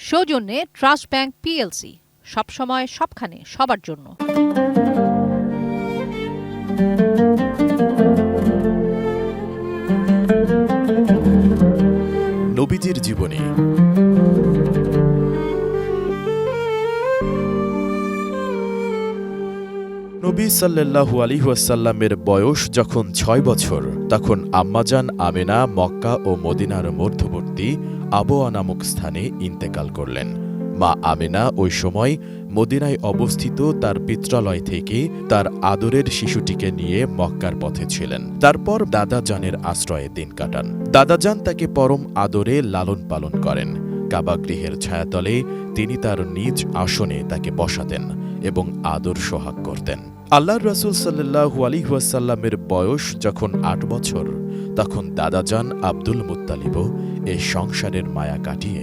সৌজন্যে trust bank PLC, সবসময় সবখানে সবার জন্য। নবীজির জীবনী। নবী সাল্লাল্লাহু আলাইহি ওয়াসাল্লামের বয়স যখন ৬ বছর, তখন আম্মাজান আমেনা মক্কা ও মদিনার মধ্যবর্তী আবওয়া নামক স্থানে ইন্তেকাল করলেন। মা আমেনা ওই সময় মদিনায় অবস্থিত তার পিত্রালয় থেকে তার আদরের শিশুটিকে নিয়ে মক্কার পথে ছিলেন। তারপর দাদাজানের আশ্রয়ে দিন কাটান। দাদাজান তাকে পরম আদরে লালন পালন করেন। কাবাগৃহের ছায়াতলে তিনি তার নিজ আসনে তাকে বসাতেন এবং আদর সোহাগ করতেন। আল্লাহর রাসূল সাল্লাল্লাহু আলাইহি ওয়াসাল্লামের বয়স যখন ৮ বছর, তখন দাদাজান আব্দুল মুত্তালিবও এ সংসারের মায়া কাটিয়ে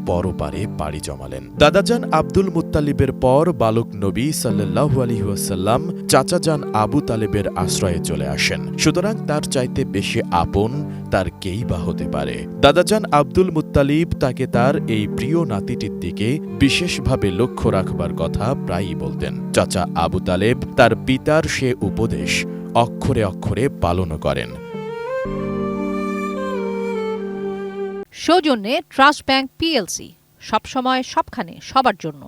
পরপারে পাড়ি জমালেন। দাদাজান আব্দুল মুত্তালিবের পর বালক নবী সাল্লাল্লাহু আলাইহি ওয়াসাল্লাম চাচাজান আবু তালেবের আশ্রয়ে চলে আসেন। সুতরাং তার চাইতে বেশি আপন তার কেই বা হতে পারে। দাদাজান আব্দুল মুত্তালিব তাকে তার এই প্রিয় নাতিটির দিকে বিশেষভাবে লক্ষ্য রাখবার কথা প্রায়ই বলতেন। চাচা আবু তালেব তার পিতার সে উপদেশ অক্ষরে অক্ষরে পালনও করেন। সৌজন্যে ট্রাস্ট ব্যাংক পিএলসি, সবসময় সবখানে সবার জন্য।